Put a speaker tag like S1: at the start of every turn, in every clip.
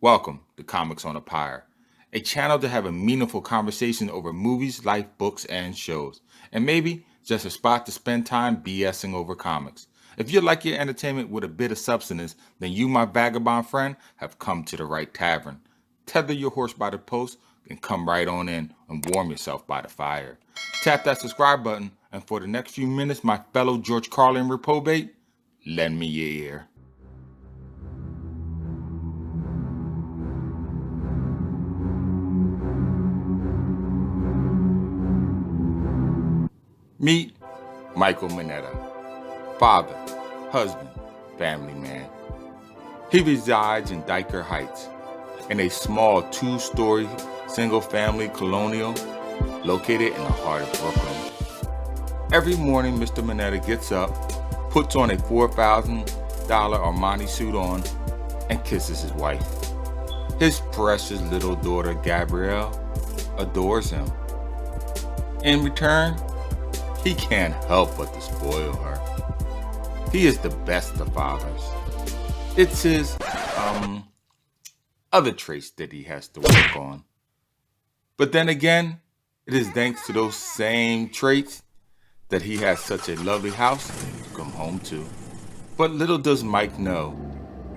S1: Welcome to Comics on a Pyre, a channel to have a meaningful conversation over movies, life, books, and shows, and maybe just a spot to spend time BSing over comics. If you like your entertainment with a bit of substance, then you, my vagabond friend, have come to the right tavern. Tether your horse by the post and come right on in and warm yourself by the fire. Tap that subscribe button, and for the next few minutes, my fellow George Carlin reprobate, lend me your ear. Meet Michael Mineta, father, husband, family man. He resides in Diker Heights, in a small two-story single-family colonial located in the heart of Brooklyn. Every morning, Mr. Mineta gets up, puts on a $4,000 Armani suit on, and kisses his wife. His precious little daughter, Gabrielle, adores him. In return, he can't help but to spoil her. He is the best of fathers. It's his, other traits that he has to work on. But then again, it is thanks to those same traits that he has such a lovely house to come home to. But little does Mike know,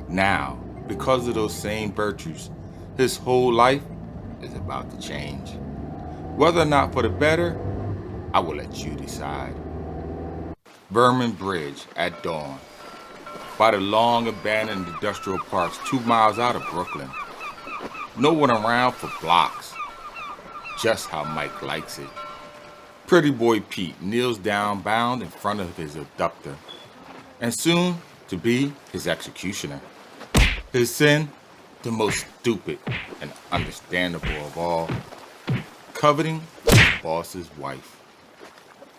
S1: now, because of those same virtues, his whole life is about to change. Whether or not for the better, I will let you decide. Vermin Bridge at dawn, by the long abandoned industrial parks 2 miles out of Brooklyn. No one around for blocks. Just how Mike likes it. Pretty boy Pete kneels down bound in front of his abductor, and soon to be his executioner. His sin, the most stupid and understandable of all, coveting his boss's wife.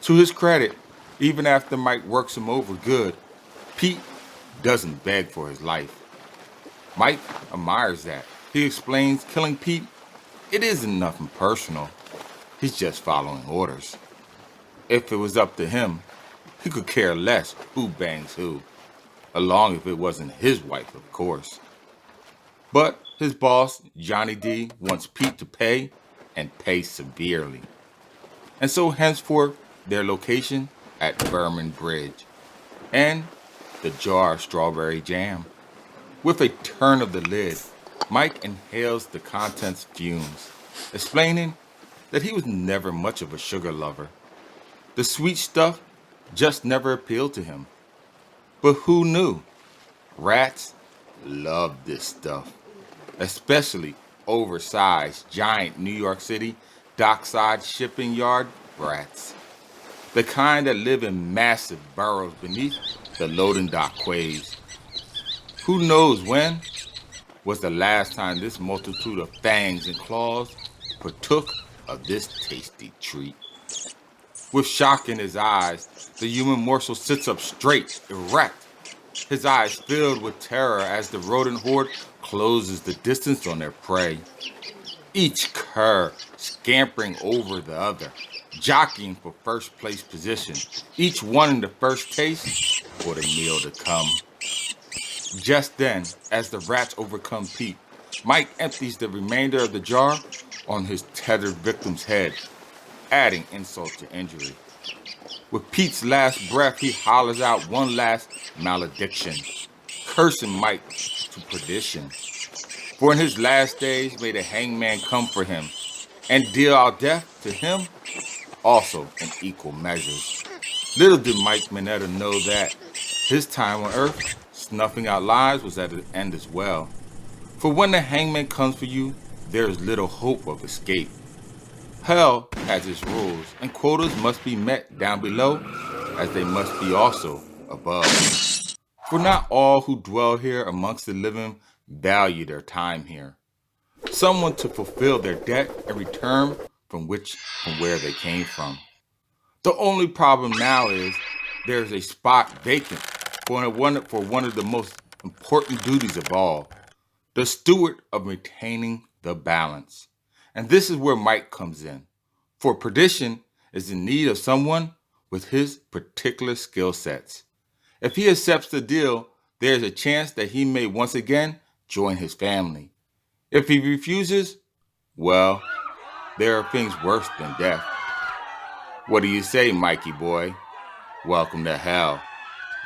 S1: To his credit, even after Mike works him over good, Pete doesn't beg for his life. Mike admires that. He explains killing Pete, it isn't nothing personal. He's just following orders. If it was up to him, he could care less who bangs who, along if it wasn't his wife, of course. But his boss, Johnny D, wants Pete to pay, and pay severely. And so henceforth, their location at Vermin Bridge, and the jar of strawberry jam. With a turn of the lid, Mike inhales the contents fumes, explaining that he was never much of a sugar lover. The sweet stuff just never appealed to him. But who knew? Rats love this stuff, especially oversized, giant New York City dockside shipping yard rats. The kind that live in massive burrows beneath the loading dock quays. Who knows when was the last time this multitude of fangs and claws partook of this tasty treat. With shock in his eyes, the human morsel sits up straight, erect, his eyes filled with terror as the rodent horde closes the distance on their prey. Each cur scampering over the other, jockeying for first place position, each wanting the first taste for the meal to come. Just then, as the rats overcome Pete, Mike empties the remainder of the jar on his tethered victim's head, adding insult to injury. With Pete's last breath, he hollers out one last malediction, cursing Mike to perdition. For in his last days may the hangman come for him, and deal out death to him also in equal measures. Little did Mike Mineta know that his time on earth, snuffing out lives, was at an end as well. For when the hangman comes for you, there is little hope of escape. Hell has its rules, and quotas must be met down below, as they must be also above. For not all who dwell here amongst the living value their time here. Some want to fulfill their debt and return from where they came from. The only problem now is there is a spot vacant for one of the most important duties of all, the steward of maintaining the balance. And this is where Mike comes in. For perdition is in need of someone with his particular skill sets. If he accepts the deal, there is a chance that he may once again join his family. If he refuses, well, there are things worse than death. What do you say, Mikey boy? Welcome to hell.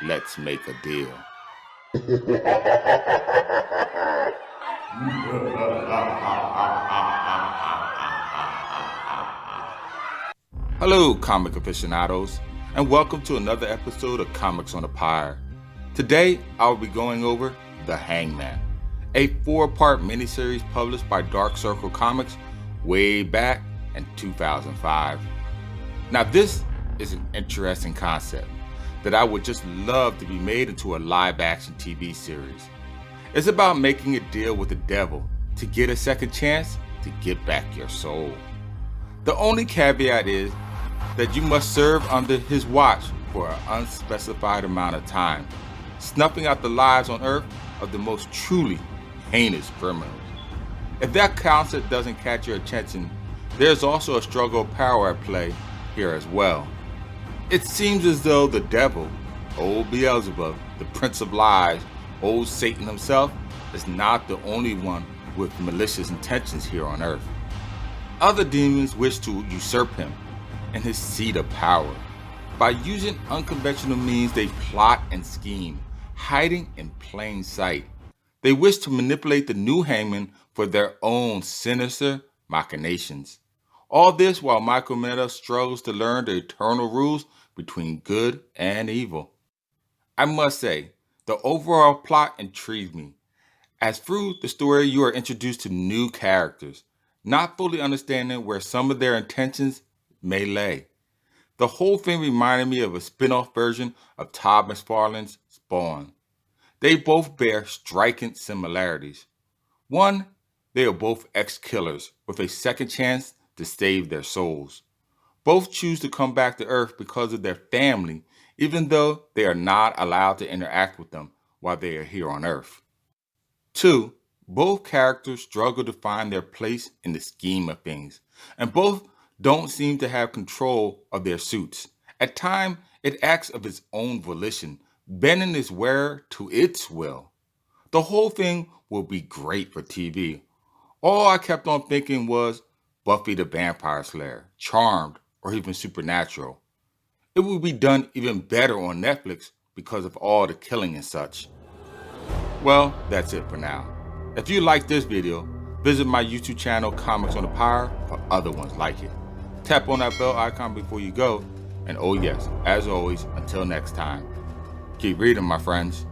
S1: Let's make a deal. Hello, comic aficionados, and welcome to another episode of Comics on the Pyre. Today, I'll be going over The Hangman, a 4-part miniseries published by Dark Circle Comics way back in 2005. Now, this is an interesting concept that I would just love to be made into a live-action TV series. It's about making a deal with the devil to get a second chance to get back your soul. The only caveat is that you must serve under his watch for an unspecified amount of time, snuffing out the lives on Earth of the most truly heinous criminals. If that concept doesn't catch your attention, there's also a struggle of power at play here as well. It seems as though the devil, old Beelzebub, the Prince of Lies, old Satan himself, is not the only one with malicious intentions here on Earth. Other demons wish to usurp him and his seat of power. By using unconventional means, they plot and scheme, hiding in plain sight. They wish to manipulate the new Hangman for their own sinister machinations. All this while Michael Meta struggles to learn the eternal rules between good and evil. I must say, the overall plot intrigues me, as through the story you are introduced to new characters, not fully understanding where some of their intentions may lay. The whole thing reminded me of a spin-off version of Todd McFarlane's Spawn. They both bear striking similarities. One, they are both ex-killers with a second chance to save their souls. Both choose to come back to Earth because of their family, even though they are not allowed to interact with them while they are here on Earth. 2, both characters struggle to find their place in the scheme of things, and both don't seem to have control of their suits. At times, it acts of its own volition, bending its wearer to its will. The whole thing will be great for TV. All I kept on thinking was Buffy the Vampire Slayer, Charmed, or even Supernatural. It would be done even better on Netflix because of all the killing and such. Well, that's it for now. If you like this video, visit my YouTube channel Comics on the Pyre for other ones like it. Tap on that bell icon before you go, and oh yes, as always, until next time, keep reading, my friends.